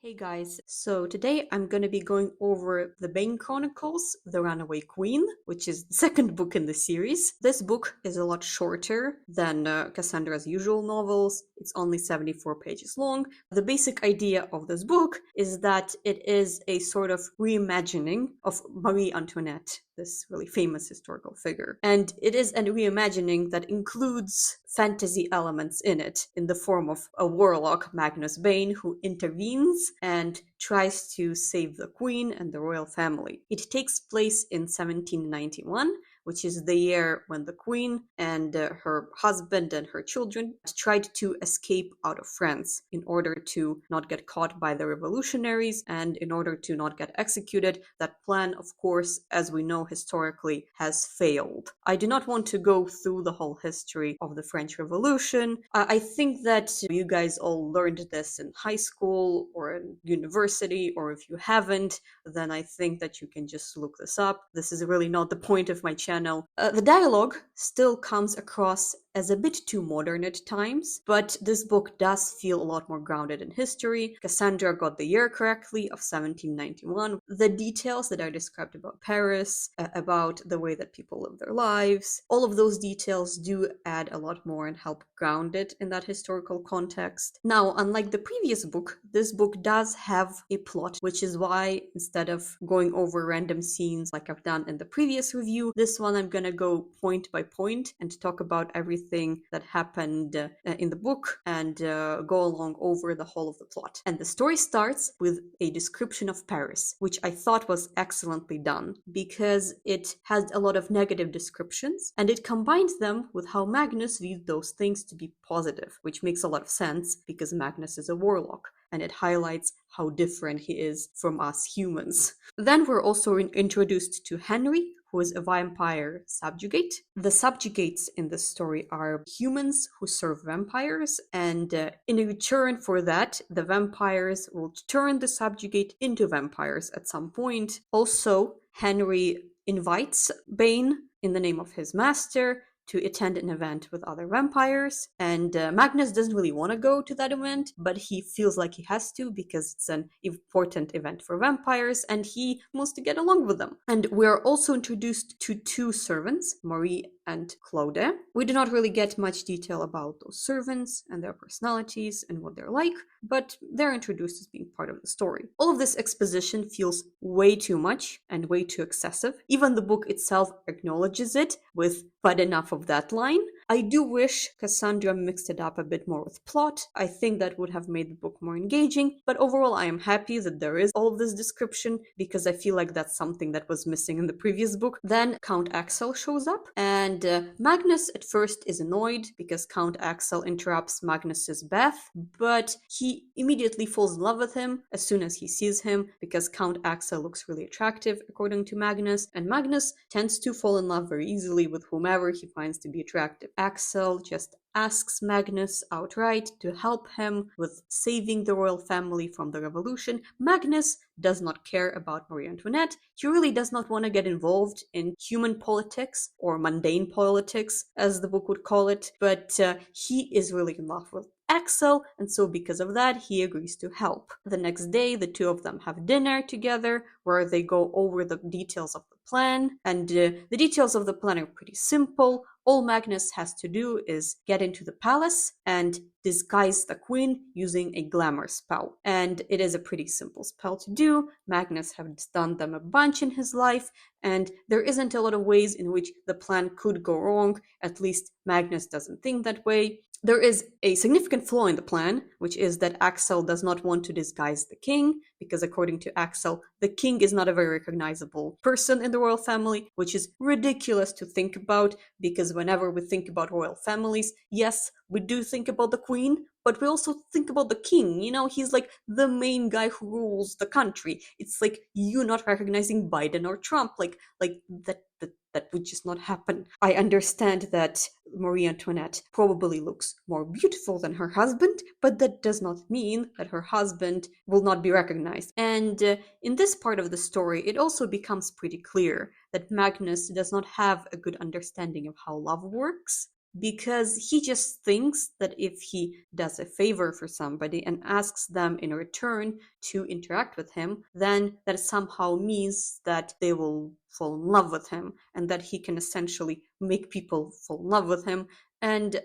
Hey guys, so today I'm going to be going over the Bane Chronicles, The Runaway Queen, which is the second book in the series. This book is a lot shorter than Cassandra's usual novels. It's only 74 pages long. The basic idea of this book is that it is a sort of reimagining of Marie Antoinette, this really famous historical figure. And it is a reimagining that includes fantasy elements in it, in the form of a warlock, Magnus Bane, who intervenes and tries to save the queen and the royal family. It takes place in 1791, which is the year when the queen and her husband and her children tried to escape out of France in order to not get caught by the revolutionaries and in order to not get executed. That plan, of course, as we know historically, has failed. I do not want to go through the whole history of the French Revolution. I think that you guys all learned this in high school or in university, or if you haven't, then I think that you can just look this up. This is really not the point of my channel. The dialogue still comes across as a bit too modern at times, but this book does feel a lot more grounded in history. Cassandra got the year correctly of 1791. The details that are described about Paris, about the way that people live their lives, all of those details do add a lot more and help ground it in that historical context. Now, unlike the previous book, this book does have a plot, which is why instead of going over random scenes like I've done in the previous review, this one I'm gonna go point by point and talk about everything that happened in the book and go along over the whole of the plot. And the story starts with a description of Paris, which I thought was excellently done because it has a lot of negative descriptions and it combines them with how Magnus viewed those things to be positive, which makes a lot of sense because Magnus is a warlock and it highlights how different he is from us humans. Then we're also introduced to Henry, who is a vampire subjugate. The subjugates in this story are humans who serve vampires, and in return for that, the vampires will turn the subjugate into vampires at some point. Also, Henry invites Bane in the name of his master to attend an event with other vampires, and Magnus doesn't really want to go to that event, but he feels like he has to because it's an important event for vampires and he wants to get along with them. And we're also introduced to two servants, Marie and Claude. We do not really get much detail about those servants and their personalities and what they're like, but they're introduced as being part of the story. All of this exposition feels way too much and way too excessive. Even the book itself acknowledges it with "but enough of that" line. I do wish Cassandra mixed it up a bit more with plot. I think that would have made the book more engaging, but overall I am happy that there is all of this description because I feel like that's something that was missing in the previous book. Then Count Axel shows up, and Magnus at first is annoyed because Count Axel interrupts Magnus's bath, but he immediately falls in love with him as soon as he sees him because Count Axel looks really attractive according to Magnus, and Magnus tends to fall in love very easily with whomever he finds to be attractive. Axel just asks Magnus outright to help him with saving the royal family from the revolution. Magnus does not care about Marie Antoinette. He really does not want to get involved in human politics, or mundane politics, as the book would call it, but he is really in love with Axel, and so because of that, he agrees to help. The next day, the two of them have dinner together, where they go over the details of the plan, and the details of the plan are pretty simple. All Magnus has to do is get into the palace and disguise the queen using a glamour spell. And it is a pretty simple spell to do. Magnus has done them a bunch in his life, and there isn't a lot of ways in which the plan could go wrong. At least Magnus doesn't think that way. There is a significant flaw in the plan, which is that Axel does not want to disguise the king, because according to Axel, the king is not a very recognizable person in the royal family, which is ridiculous to think about, because whenever we think about royal families, yes, we do think about the queen, but we also think about the king. You know, he's like the main guy who rules the country. It's like you not recognizing Biden or Trump, like that would just not happen. I understand that Marie Antoinette probably looks more beautiful than her husband, but that does not mean that her husband will not be recognized. And in this part of the story, it also becomes pretty clear that Magnus does not have a good understanding of how love works, because he just thinks that if he does a favor for somebody and asks them in return to interact with him, then that somehow means that they will fall in love with him and that he can essentially make people fall in love with him. And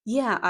yeah,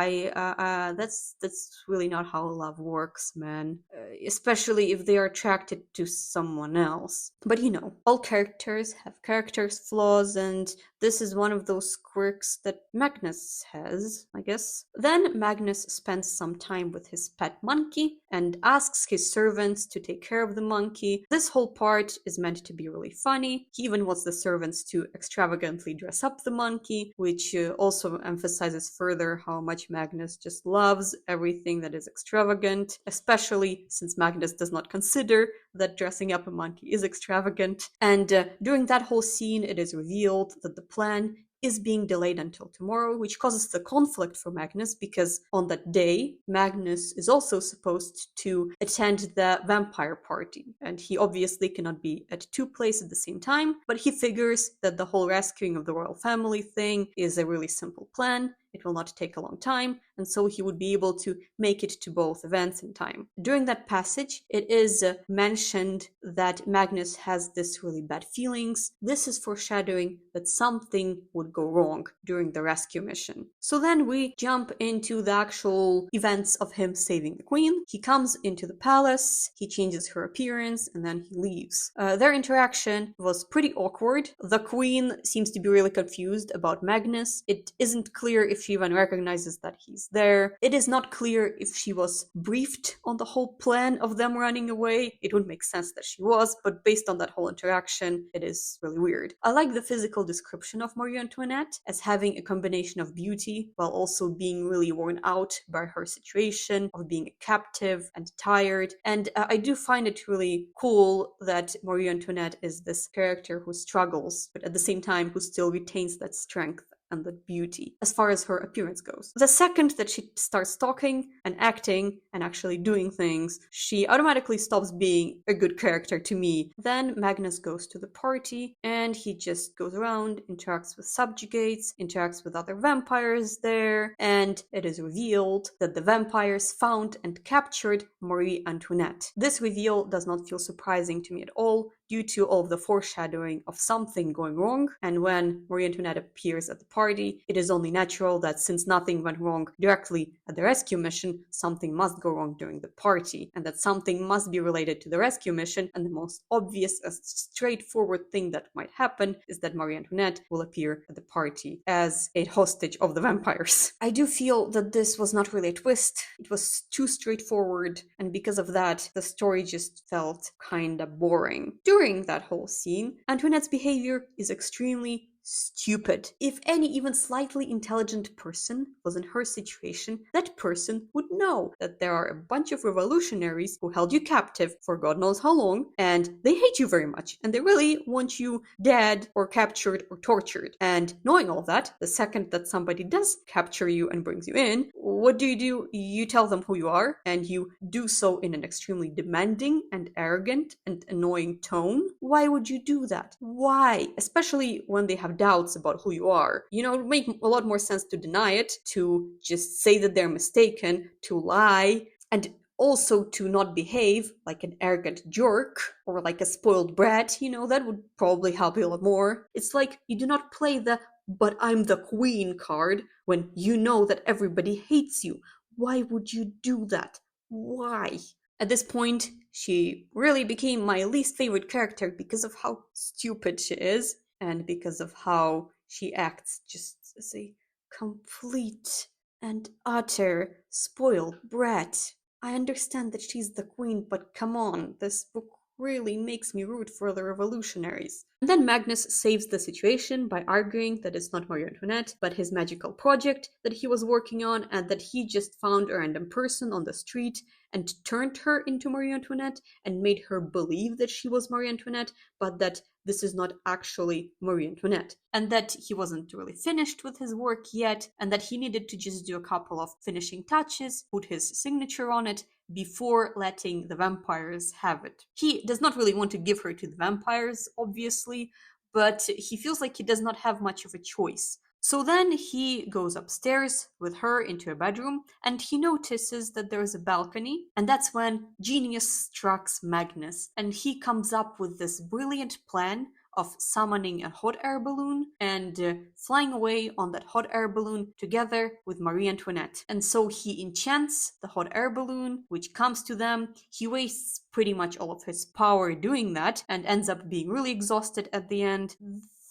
that's really not how love works, man. Especially if they are attracted to someone else. But all characters have characters flaws, and this is one of those quirks that Magnus has, I guess. Then Magnus spends some time with his pet monkey and asks his servants to take care of the monkey. This whole part is meant to be really funny. He even wants the servants to extravagantly dress up the monkey, which also emphasizes further how much Magnus just loves everything that is extravagant, especially since Magnus does not consider that dressing up a monkey is extravagant. And during that whole scene, it is revealed that the plan is being delayed until tomorrow, which causes the conflict for Magnus because on that day, Magnus is also supposed to attend the vampire party. And he obviously cannot be at two places at the same time, but he figures that the whole rescuing of the royal family thing is a really simple plan. It will not take a long time, and so he would be able to make it to both events in time. During that passage, it is mentioned that Magnus has this really bad feelings. This is foreshadowing that something would go wrong during the rescue mission. So then we jump into the actual events of him saving the queen. He comes into the palace, he changes her appearance, and then he leaves. Their interaction was pretty awkward. The queen seems to be really confused about Magnus. It isn't clear if she even recognizes that he's there. It is not clear if she was briefed on the whole plan of them running away. It would make sense that she was, but based on that whole interaction, it is really weird. I like the physical description of Marie Antoinette as having a combination of beauty while also being really worn out by her situation of being a captive and tired. And I do find it really cool that Marie Antoinette is this character who struggles, but at the same time who still retains that strength and the beauty as far as her appearance goes. The second that she starts talking and acting and actually doing things, she automatically stops being a good character to me. Then Magnus goes to the party and he just goes around, interacts with subjugates, interacts with other vampires there, and it is revealed that the vampires found and captured Marie Antoinette. This reveal does not feel surprising to me at all, due to all of the foreshadowing of something going wrong. And when Marie Antoinette appears at the party, it is only natural that since nothing went wrong directly at the rescue mission, something must go wrong during the party, and that something must be related to the rescue mission. And the most obvious and straightforward thing that might happen is that Marie Antoinette will appear at the party as a hostage of the vampires. I do feel that this was not really a twist. It was too straightforward, and because of that, the story just felt kinda boring. During that whole scene, Antoinette's behavior is extremely stupid. If any even slightly intelligent person was in her situation, that person would know that there are a bunch of revolutionaries who held you captive for God knows how long, and they hate you very much, and they really want you dead or captured or tortured. And knowing all that, the second that somebody does capture you and brings you in, what do? You tell them who you are, and you do so in an extremely demanding and arrogant and annoying tone. Why would you do that? Why? Especially when they have doubts about who you are. It would make a lot more sense to deny it, to just say that they're mistaken, to lie, and also to not behave like an arrogant jerk or like a spoiled brat. That would probably help you a lot more. It's like you do not play the "but I'm the queen" card when you know that everybody hates you. Why would you do that? Why? At this point, she really became my least favorite character because of how stupid she is and because of how she acts just as a complete and utter spoiled brat. I understand that she's the queen, but come on, this book really makes me root for the revolutionaries. And then Magnus saves the situation by arguing that it's not Marie Antoinette, but his magical project that he was working on, and that he just found a random person on the street and turned her into Marie Antoinette and made her believe that she was Marie Antoinette, but that this is not actually Marie Antoinette, and that he wasn't really finished with his work yet, and that he needed to just do a couple of finishing touches, put his signature on it, before letting the vampires have it. He does not really want to give her to the vampires, obviously, but he feels like he does not have much of a choice. So then he goes upstairs with her into a bedroom and he notices that there is a balcony. And that's when genius strikes Magnus and he comes up with this brilliant plan of summoning a hot air balloon and flying away on that hot air balloon together with Marie Antoinette. And so he enchants the hot air balloon, which comes to them. He wastes pretty much all of his power doing that and ends up being really exhausted at the end.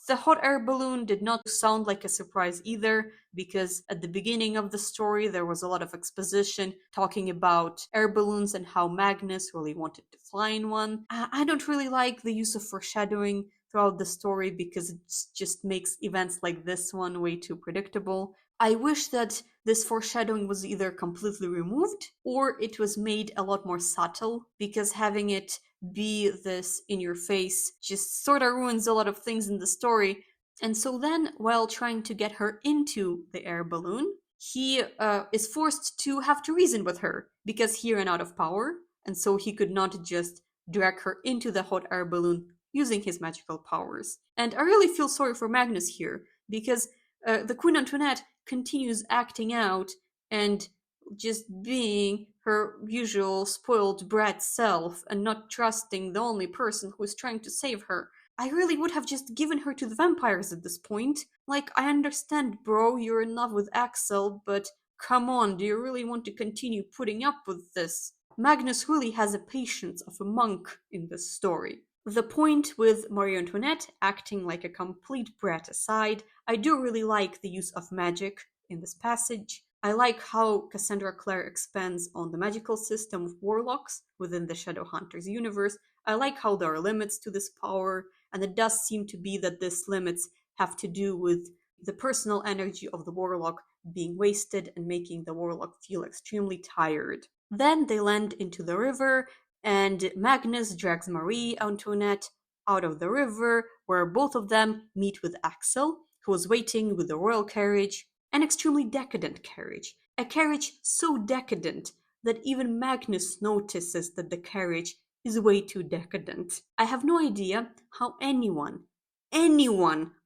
The hot air balloon did not sound like a surprise either, because at the beginning of the story there was a lot of exposition talking about air balloons and how Magnus really wanted to fly in one. I don't really like the use of foreshadowing throughout the story because it just makes events like this one way too predictable. I wish that this foreshadowing was either completely removed or it was made a lot more subtle, because having it be this in your face just sort of ruins a lot of things in the story. And so then, while trying to get her into the air balloon, he is forced to have to reason with her because he ran out of power, and so he could not just drag her into the hot air balloon using his magical powers. And I really feel sorry for Magnus here, because the Queen Antoinette continues acting out and just being her usual spoiled brat self and not trusting the only person who is trying to save her. I really would have just given her to the vampires at this point. Like, I understand, bro, you're in love with Axel, but come on, do you really want to continue putting up with this? Magnus really has a patience of a monk in this story. The point with Marie Antoinette acting like a complete brat aside, I do really like the use of magic in this passage. I like how Cassandra Clare expands on the magical system of warlocks within the Shadowhunters universe. I like how there are limits to this power, and it does seem to be that these limits have to do with the personal energy of the warlock being wasted and making the warlock feel extremely tired. Then they land into the river, and Magnus drags Marie Antoinette out of the river, where both of them meet with Axel, who was waiting with the royal carriage, an extremely decadent carriage. A carriage so decadent that even Magnus notices that the carriage is way too decadent. I have no idea how anyone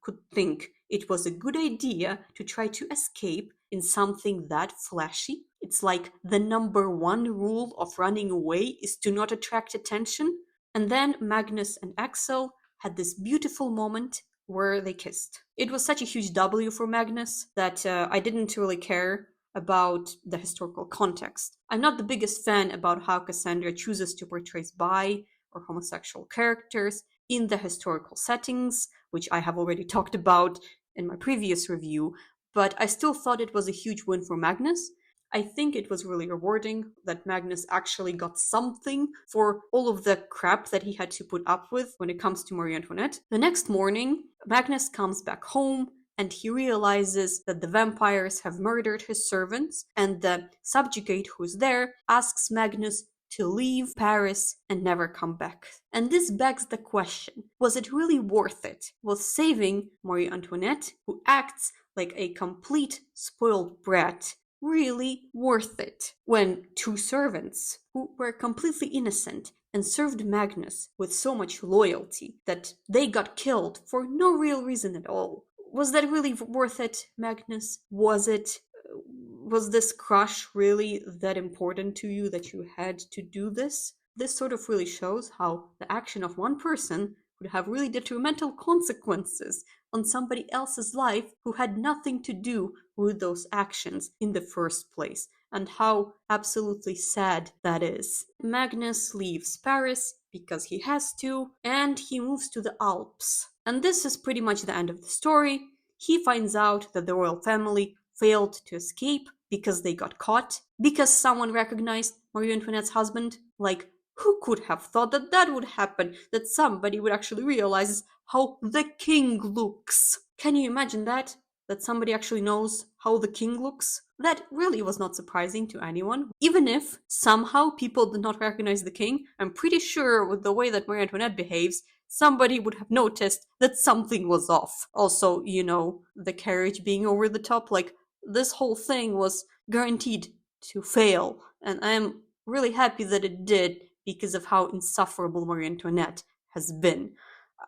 could think it was a good idea to try to escape in something that flashy. It's like the number one rule of running away is to not attract attention. And then Magnus and Axel had this beautiful moment where they kissed. It was such a huge W for Magnus that I didn't really care about the historical context. I'm not the biggest fan about how Cassandra chooses to portray bi or homosexual characters in the historical settings, which I have already talked about in my previous review, but I still thought it was a huge win for Magnus. I think it was really rewarding that Magnus actually got something for all of the crap that he had to put up with when it comes to Marie Antoinette. The next morning, Magnus comes back home and he realizes that the vampires have murdered his servants, and the subjugate who's there asks Magnus to leave Paris and never come back. And this begs the question, was it really worth it? Was saving Marie Antoinette, who acts like a complete spoiled brat, really worth it when two servants who were completely innocent and served Magnus with so much loyalty that they got killed for no real reason at all? Was that really worth it, Magnus? Was this crush really that important to you that you had to do this? This sort of really shows how the action of one person would have really detrimental consequences on somebody else's life who had nothing to do with those actions in the first place, and how absolutely sad that is. Magnus leaves Paris because he has to, and he moves to the Alps. And this is pretty much the end of the story. He finds out that the royal family failed to escape because they got caught, because someone recognized Marie Antoinette's husband. Like, who could have thought that that would happen? That somebody would actually realize how the king looks. Can you imagine that? That somebody actually knows how the king looks? That really was not surprising to anyone. Even if somehow people did not recognize the king, I'm pretty sure with the way that Marie Antoinette behaves, somebody would have noticed that something was off. Also, the carriage being over the top, like, this whole thing was guaranteed to fail. And I am really happy that it did, because of how insufferable Marie Antoinette has been.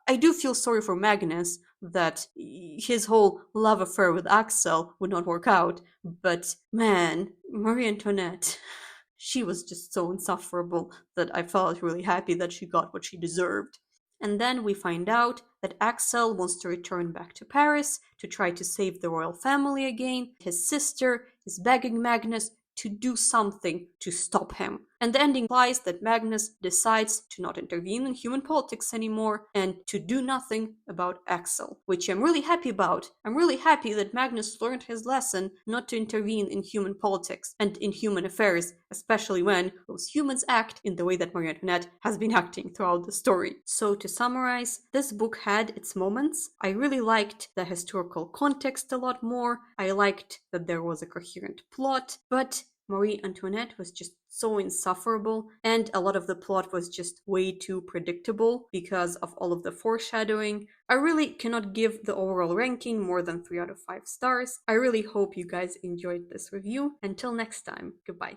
I do feel sorry for Magnus, that his whole love affair with Axel would not work out, but man, Marie Antoinette, she was just so insufferable that I felt really happy that she got what she deserved. And then we find out that Axel wants to return back to Paris to try to save the royal family again. His sister is begging Magnus to do something to stop him. And the ending implies that Magnus decides to not intervene in human politics anymore and to do nothing about Axel, which I'm really happy about. I'm really happy that Magnus learned his lesson not to intervene in human politics and in human affairs, especially when those humans act in the way that Marie Antoinette has been acting throughout the story. So to summarize, this book had its moments. I really liked the historical context a lot more. I liked that there was a coherent plot, but Marie Antoinette was just so insufferable, and a lot of the plot was just way too predictable because of all of the foreshadowing. I really cannot give the overall ranking more than 3 out of 5 stars. I really hope you guys enjoyed this review. Until next time, goodbye.